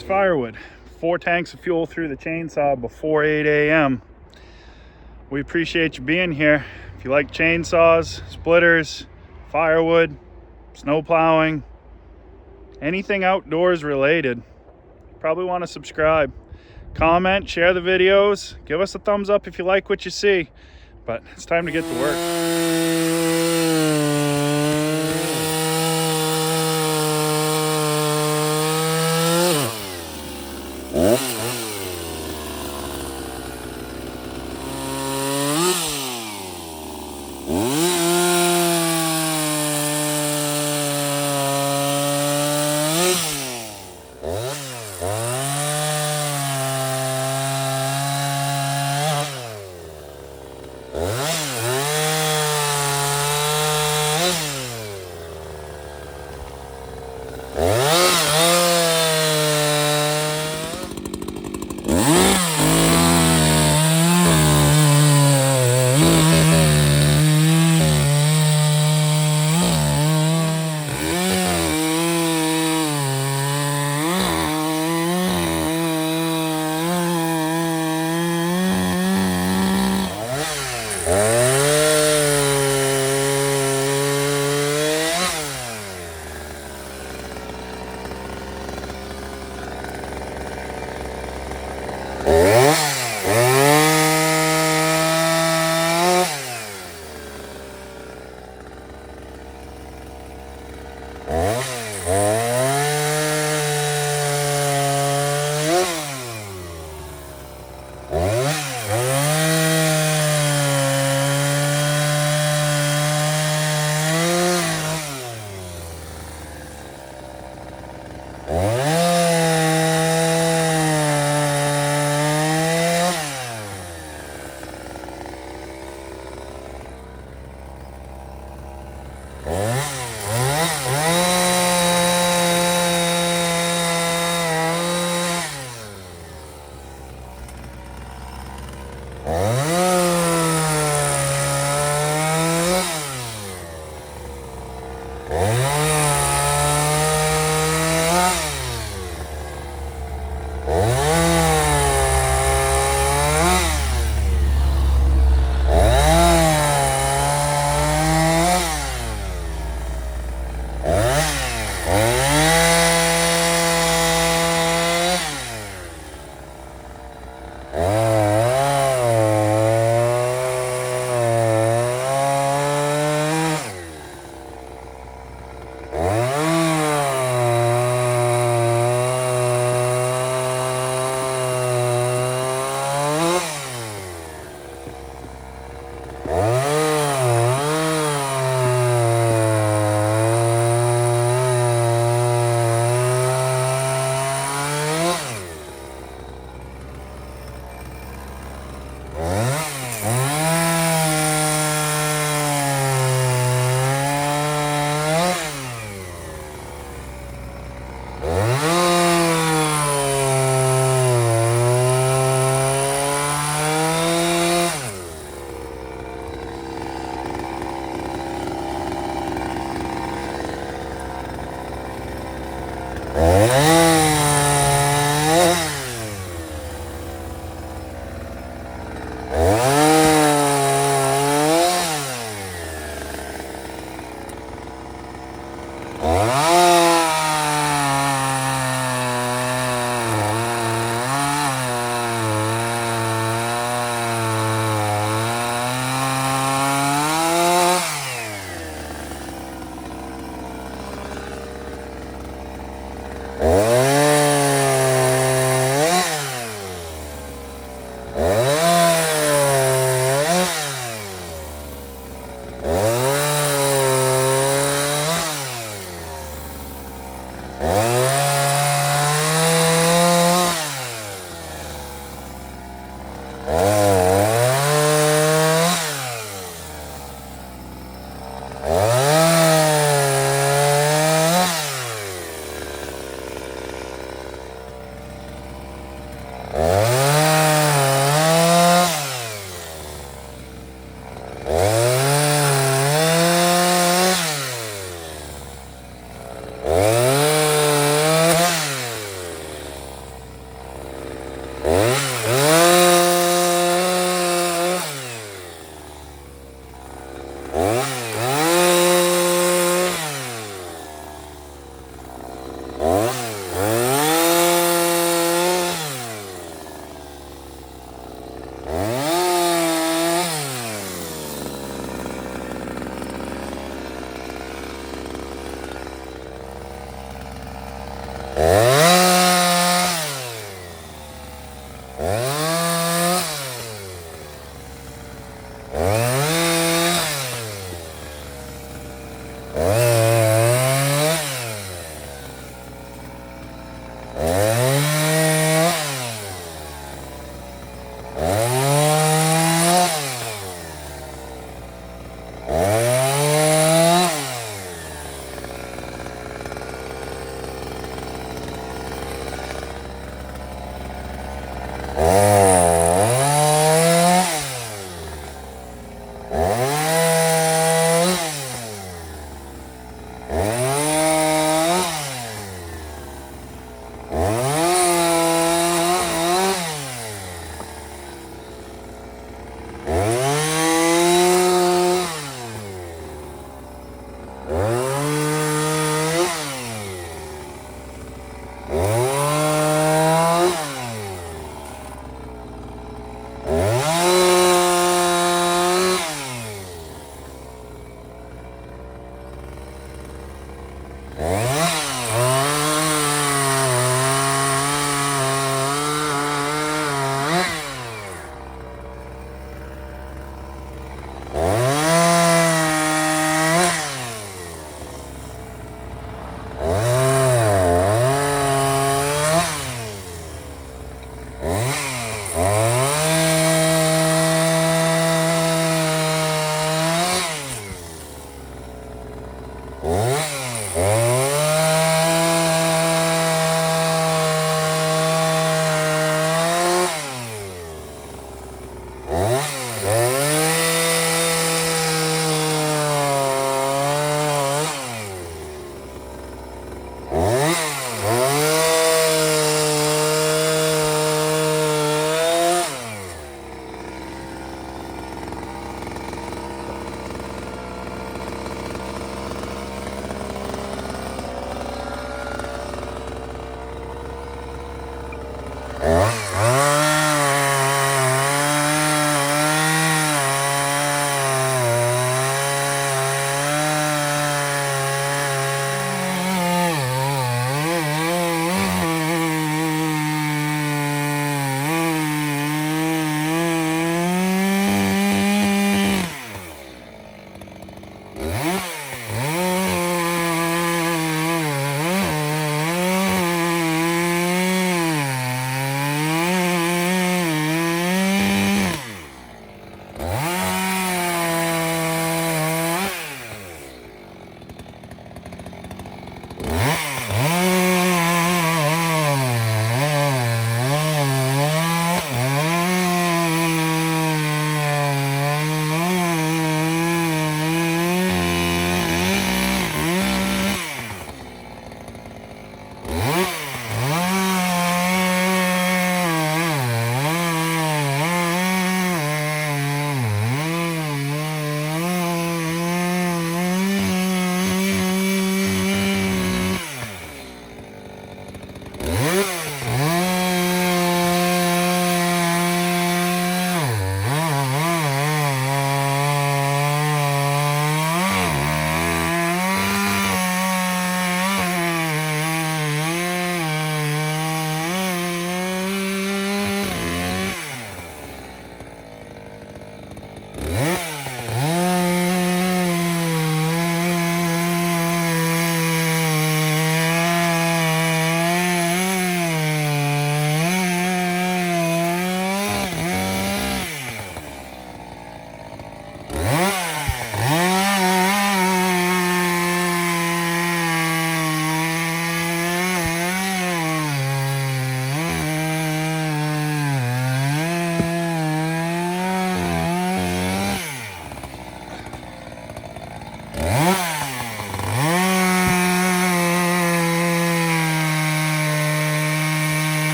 Here's firewood. 4 tanks of fuel through the chainsaw before 8 a.m. We appreciate you being here. If you like chainsaws, splitters, firewood, snow plowing, anything outdoors related, probably want to subscribe. Comment, share the videos, give us a thumbs up if you like what you see. But it's time to get to work.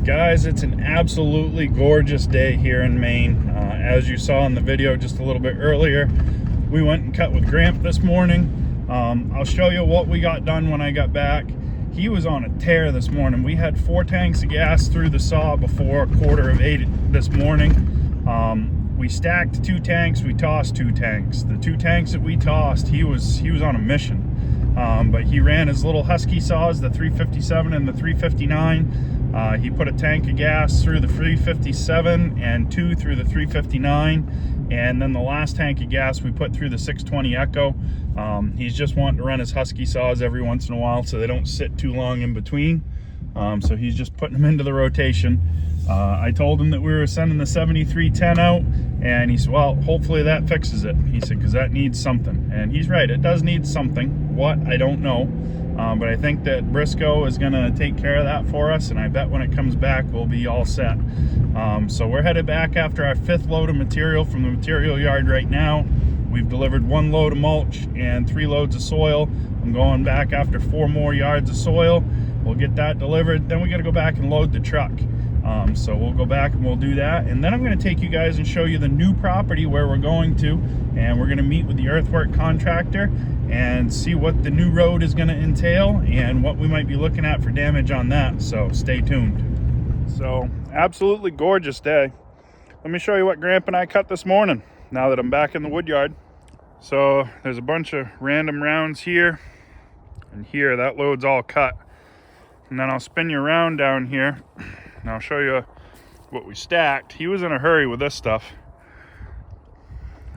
Guys, it's an absolutely gorgeous day here in Maine. As you saw in the video just a little bit earlier, we went and cut with Gramp this morning. I'll show you what we got done when I got back. He was on a tear this morning. We had 4 tanks of gas through the saw before 7:45 this morning. We stacked 2 tanks, we tossed 2 tanks. The 2 tanks that we tossed, he was on a mission. But he ran his little husky saws, the 357 and the 359. He put a tank of gas through the 357 and 2 through the 359, and then the last tank of gas we put through the 620 Echo. He's just wanting to run his husky saws every once in a while so they don't sit too long in between. So he's just putting them into the rotation. I told him that we were sending the 7310 out, and he said, well, hopefully that fixes it. He said, because that needs something. And he's right, it does need something. What, I don't know. But I think that Briscoe is going to take care of that for us, and I bet when it comes back we'll be all set. So we're headed back after our 5th load of material from the material yard right now. We've delivered 1 load of mulch and 3 loads of soil. I'm going back after 4 more yards of soil. We'll get that delivered, then we got to go back and load the truck. So we'll go back and we'll do that, and then I'm going to take you guys and show you the new property where we're going to, and we're going to meet with the earthwork contractor and see what the new road is going to entail and what we might be looking at for damage on that. So stay tuned. So absolutely gorgeous day. Let me show you what Gramp and I cut this morning now that I'm back in the wood yard. So there's a bunch of random rounds here and here. That load's all cut, and then I'll spin you around down here and I'll show you what we stacked. He was in a hurry with this stuff,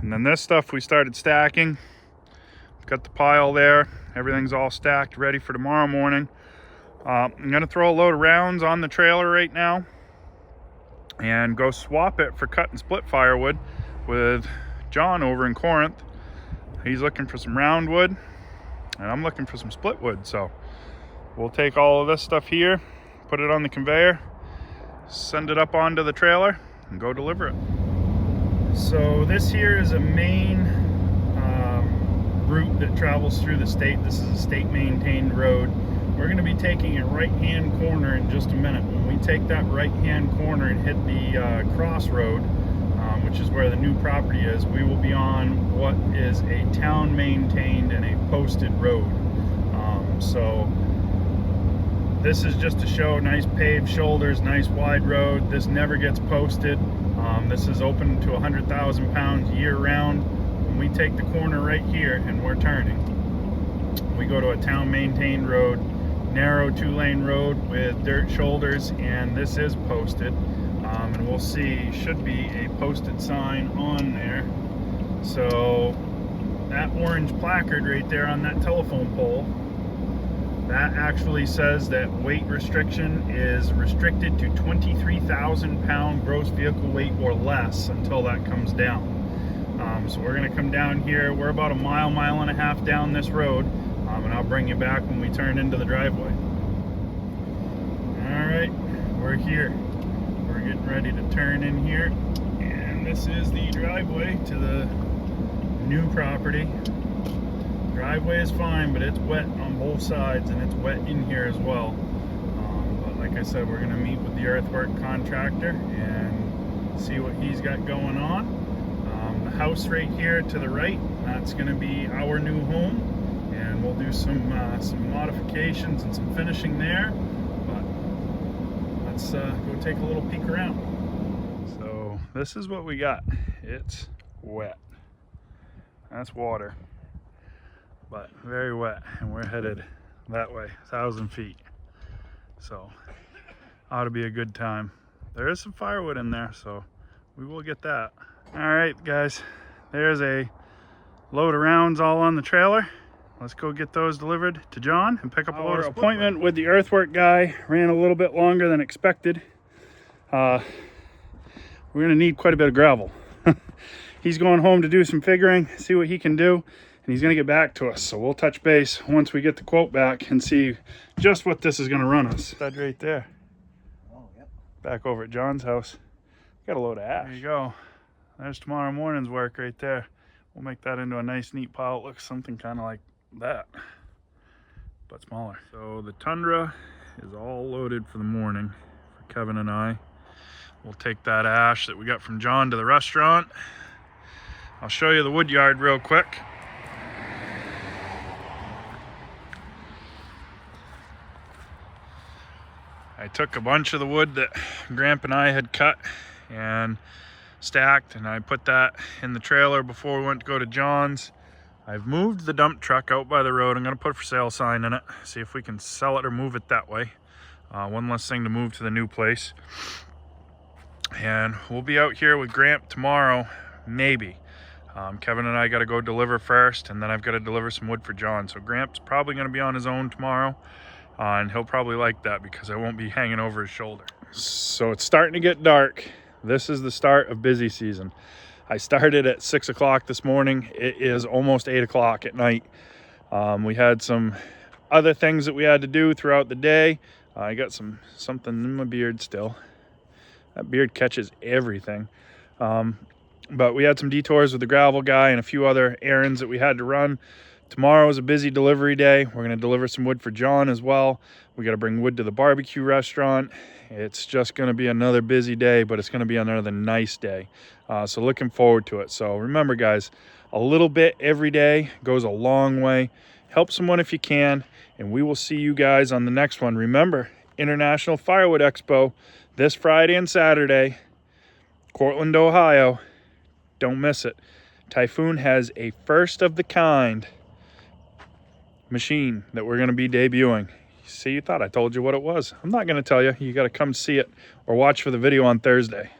and then this stuff we started stacking. Got the pile there, everything's all stacked ready for tomorrow morning. I'm gonna throw a load of rounds on the trailer right now and go swap it for cut and split firewood with John over in Corinth. He's looking for some round wood and I'm looking for some split wood. So we'll take all of this stuff here, put it on the conveyor, send it up onto the trailer and go deliver it. So this here is a main route that travels through the state. This is a state maintained road. We're going to be taking a right hand corner in just a minute. When we take that right hand corner and hit the crossroad, which is where the new property is, we will be on what is a town maintained and a posted road. So this is just to show nice paved shoulders, nice wide road. This never gets posted. This is open to 100,000 pounds year round. We take the corner right here and we're turning. We go to a town maintained road, narrow 2-lane road with dirt shoulders, and this is posted. And we'll see, should be a posted sign on there. So that orange placard right there on that telephone pole, that actually says that weight restriction is restricted to 23,000 pound gross vehicle weight or less until that comes down. So we're gonna come down here. We're about a mile, mile and a half down this road, and I'll bring you back when we turn into the driveway. All right, we're here. We're getting ready to turn in here, and this is the driveway to the new property. Driveway is fine, but it's wet on both sides, and it's wet in here as well. But like I said, we're gonna meet with the earthwork contractor and see what he's got going on. The house right here to the right, that's gonna be our new home, and we'll do some modifications and some finishing there. But let's go take a little peek around. So this is what we got. It's wet. That's water, but very wet, and we're headed that way, 1,000 feet. So ought to be a good time. There is some firewood in there, so we will get that. All right, guys, there's a load of rounds all on the trailer. Let's go get those delivered to John and pick up a load. Our appointment with the earthwork guy ran a little bit longer than expected. We're gonna need quite a bit of gravel. He's going home to do some figuring, see what he can do, and he's gonna get back to us. So we'll touch base once we get the quote back and see just what this is gonna run us. That right there. Oh, yep. Back over at John's house. Got a load of ash. There you go. There's tomorrow morning's work right there. We'll make that into a nice neat pile. It looks something kind of like that, but smaller. So the Tundra is all loaded for the morning for Kevin and I. We'll take that ash that we got from John to the restaurant. I'll show you the Woodyard real quick. I took a bunch of the wood that Gramp and I had cut and stacked, and I put that in the trailer before we went to go to John's. I've moved the dump truck out by the road. I'm gonna put a for sale sign in it, see if we can sell it or move it that way. One less thing to move to the new place. And we'll be out here with Gramp tomorrow, maybe. Kevin and I got to go deliver first, and then I've got to deliver some wood for John. So Gramp's probably going to be on his own tomorrow, and he'll probably like that because I won't be hanging over his shoulder. So it's starting to get dark. This is the start of busy season. I started at 6 o'clock this morning. It is almost 8 o'clock at night. We had some other things that we had to do throughout the day. I got something in my beard still. That beard catches everything. But we had some detours with the gravel guy and a few other errands that we had to run. Tomorrow is a busy delivery day. We're going to deliver some wood for John as well. We got to bring wood to the barbecue restaurant. It's just going to be another busy day, but it's going to be another nice day. So looking forward to it. So remember, guys, a little bit every day goes a long way. Help someone if you can, and we will see you guys on the next one. Remember, International Firewood Expo this Friday and Saturday, Cortland, Ohio. Don't miss it. Typhoon has a first of the kind machine that we're going to be debuting. See, you thought I told you what it was. I'm not going to tell you. You got to come see it or watch for the video on Thursday.